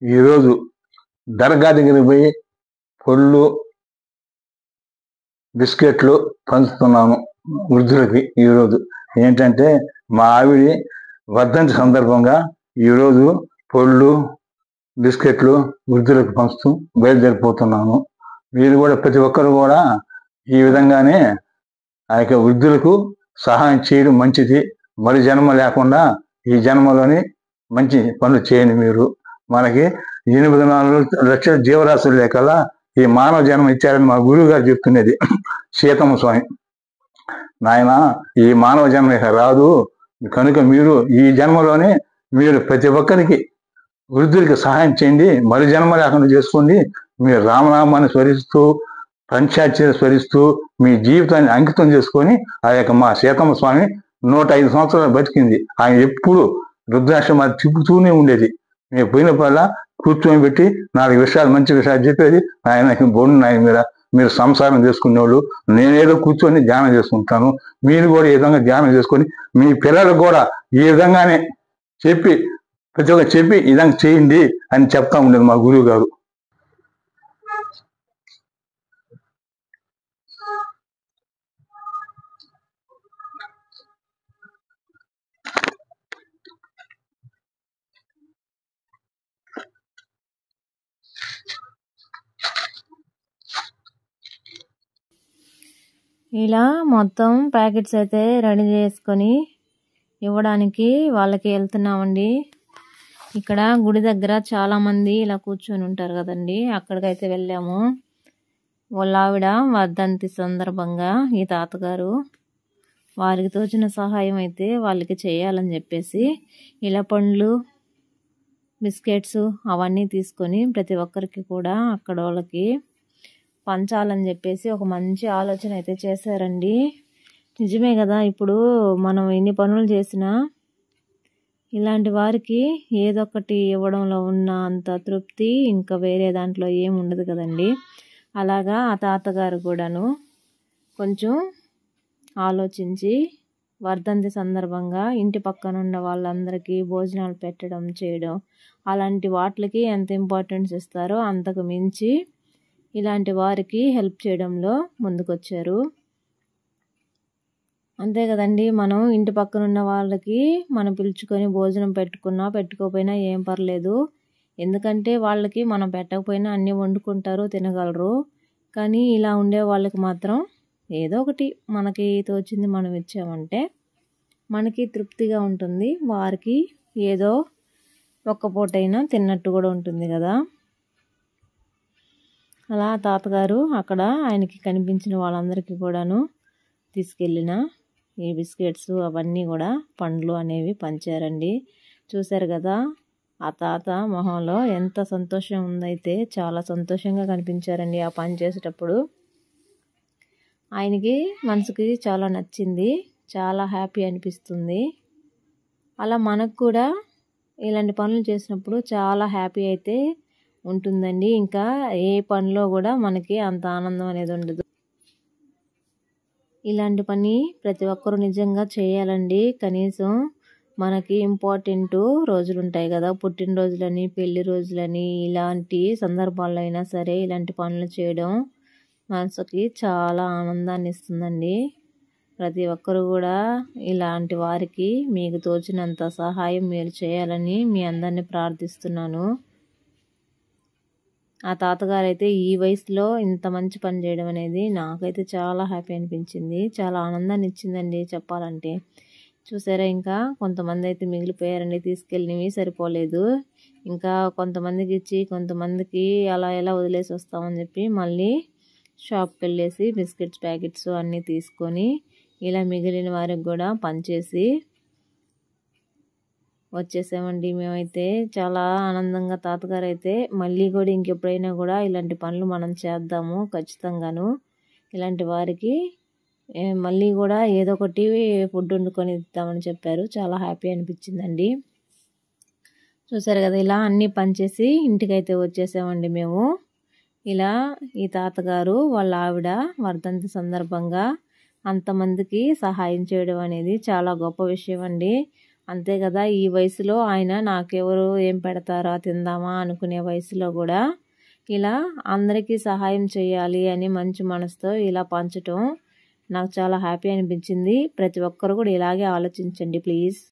ఈరోజు దర్గా దగ్గరికి పోయి పళ్ళు బిస్కెట్లు పంచుతున్నాను వృద్ధులకి. ఈరోజు ఏంటంటే మా ఆవిడ వర్ధంతి సందర్భంగా ఈరోజు పళ్ళు బిస్కెట్లు వృద్ధులకు పంచుతూ బయలుదేరిపోతున్నాను. మీరు కూడా ప్రతి ఒక్కరు కూడా ఈ విధంగానే ఆ యొక్క వృద్ధులకు సహాయం చేయడం మంచిది. మరి జన్మ లేకుండా ఈ జన్మలోని మంచి పనులు చేయండి. మీరు మనకి 84 లక్షల జీవరాశులు లేకల్లా ఈ మానవ జన్మ ఇచ్చారని మా గురువు గారు చెప్తున్నది సీతమ్మ స్వామి. నాయన ఈ మానవ జన్మ ఇక రాదు కనుక మీరు ఈ జన్మలోనే మీరు ప్రతి ఒక్కరికి వృద్ధులకి సహాయం చేయండి. మరి జన్మ లేకుండా చేసుకోండి. మీరు రామనామాన్ని స్మరిస్తూ పంచాక్షరి స్మరిస్తూ మీ జీవితాన్ని అంకితం చేసుకొని ఆ యొక్క మా సీతమ్మ స్వామి 105 సంవత్సరాలు బతికింది. ఆయన ఎప్పుడు రుద్రాక్షమాలు తిప్పుతూనే ఉండేది. మేము పోయినప్పుడల్లా కూర్చొని పెట్టి 4 విషయాలు మంచి విషయాలు చెప్పేది. ఆయన బోర్డు ఆయన మీద మీరు సంసారం చేసుకునేవాళ్ళు, నేనేదో కూర్చొని ధ్యానం చేసుకుంటాను. మీరు కూడా ఈ విధంగా ధ్యానం చేసుకొని మీ పిల్లలకు కూడా ఈ విధంగానే చెప్పి ప్రతి ఒక్క చెప్పి ఈ విధంగా చేయండి అని చెప్తా ఉండేది మా గురువు గారు. ఇలా మొత్తం ప్యాకెట్స్ అయితే రెడీ చేసుకొని ఇవ్వడానికి వాళ్ళకి వెళ్తున్నామండి. ఇక్కడ గుడి దగ్గర చాలా మంది ఇలా కూర్చొని ఉంటారు కదండి, అక్కడికైతే వెళ్ళాము. వాళ్ళ ఆవిడ వర్ధంతి సందర్భంగా ఈ తాతగారు వారికి తోచిన సహాయం అయితే వాళ్ళకి చేయాలని చెప్పేసి ఇలా పండ్లు బిస్కెట్స్ అవన్నీ తీసుకొని ప్రతి ఒక్కరికి కూడా అక్కడ వాళ్ళకి పంచాలని చెప్పేసి ఒక మంచి ఆలోచన అయితే చేశారండి. నిజమే కదా, ఇప్పుడు మనం ఎన్ని పనులు చేసినా ఇలాంటి వారికి ఏదొకటి ఇవ్వడంలో ఉన్న అంత తృప్తి ఇంకా వేరే దాంట్లో ఏమి ఉండదు కదండి. అలాగా ఆ తాతగారు కూడాను కొంచెం ఆలోచించి వర్ధంతి సందర్భంగా ఇంటి పక్కన ఉన్న వాళ్ళందరికీ భోజనాలు పెట్టడం చేయడం అలాంటి వాటికి ఎంత ఇంపార్టెన్స్ ఇస్తారో అంతకు మించి ఇలాంటి వారికి హెల్ప్ చేయడంలో ముందుకొచ్చారు. అంతే కదండి, మనం ఇంటి పక్కన ఉన్న వాళ్ళకి మనం పిలుచుకొని భోజనం పెట్టుకున్నా పెట్టుకోపోయినా ఏం పర్లేదు. ఎందుకంటే వాళ్ళకి మనం పెట్టకపోయినా అన్నీ వండుకుంటారు, తినగలరు. కానీ ఇలా ఉండే వాళ్ళకి మాత్రం ఏదో ఒకటి మనకి తోచింది మనం ఇచ్చామంటే మనకి తృప్తిగా ఉంటుంది. వారికి ఏదో ఒక్క పూటైనా తిన్నట్టు కూడా ఉంటుంది కదా. అలా తాతగారు అక్కడ ఆయనకి కనిపించిన వాళ్ళందరికీ కూడాను తీసుకెళ్ళిన ఈ బిస్కెట్స్ అవన్నీ కూడా పండ్లు అనేవి పంచారండి. చూశారు కదా ఆ తాత మొహంలో ఎంత సంతోషం ఉందైతే, చాలా సంతోషంగా కనిపించారండి ఆ పని చేసేటప్పుడు. ఆయనకి మనసుకి చాలా నచ్చింది, చాలా హ్యాపీ అనిపిస్తుంది. అలా మనకు కూడా ఇలాంటి పనులు చేసినప్పుడు చాలా హ్యాపీ అయితే ఉంటుందండి. ఇంకా ఏ పనిలో కూడా మనకి అంత ఆనందం అనేది ఉండదు. ఇలాంటి పని ప్రతి ఒక్కరూ నిజంగా చేయాలండి. కనీసం మనకి ఇంపార్టెంట్ రోజులు ఉంటాయి కదా, పుట్టినరోజులని పెళ్లి రోజులని ఇలాంటి సందర్భాల్లో అయినా సరే ఇలాంటి పనులు చేయడం మనసుకి చాలా ఆనందాన్ని ఇస్తుందండి. ప్రతి ఒక్కరు కూడా ఇలాంటి వారికి మీకు తోచినంత సహాయం మీరు చేయాలని మీ అందరినీ ప్రార్థిస్తున్నాను. ఆ తాతగారు అయితే ఈ వయసులో ఇంత మంచి పని చేయడం అనేది నాకైతే చాలా హ్యాపీ అనిపించింది, చాలా ఆనందాన్ని ఇచ్చిందండి చెప్పాలంటే. చూసారా, ఇంకా కొంతమంది అయితే మిగిలిపోయారండి, తీసుకెళ్ళినవి సరిపోలేదు. ఇంకా కొంతమందికి ఇచ్చి కొంతమందికి అలా ఎలా వదిలేసి వస్తామని చెప్పి మళ్ళీ షాప్కి వెళ్ళేసి బిస్కెట్స్ ప్యాకెట్స్ అన్నీ తీసుకొని ఇలా మిగిలిన వారికి కూడా పనిచేసి వచ్చేసామండి. మేమైతే చాలా ఆనందంగా తాతగారు అయితే మళ్ళీ కూడా ఇంకెప్పుడైనా కూడా ఇలాంటి పనులు మనం చేద్దాము ఖచ్చితంగాను. ఇలాంటి వారికి మళ్ళీ కూడా ఏదో ఒకటి ఫుడ్ వండుకొని ఇద్దామని చెప్పారు. చాలా హ్యాపీ అనిపించిందండి. చూసారు కదా, ఇలా అన్నీ పనిచేసి ఇంటికైతే వచ్చేసామండి మేము. ఇలా ఈ తాతగారు వాళ్ళ ఆవిడ వర్ధంతి సందర్భంగా అంతమందికి సహాయం చేయడం అనేది చాలా గొప్ప విషయం అండి. అంతే కదా, ఈ వయసులో ఆయన నాకెవరు ఏం పెడతారా తిందామా అనుకునే వయసులో కూడా ఇలా అందరికీ సహాయం చేయాలి అని మంచి మనసుతో ఇలా పంచటం నాకు చాలా హ్యాపీ అనిపించింది. ప్రతి ఒక్కరు కూడా ఇలాగే ఆలోచించండి ప్లీజ్.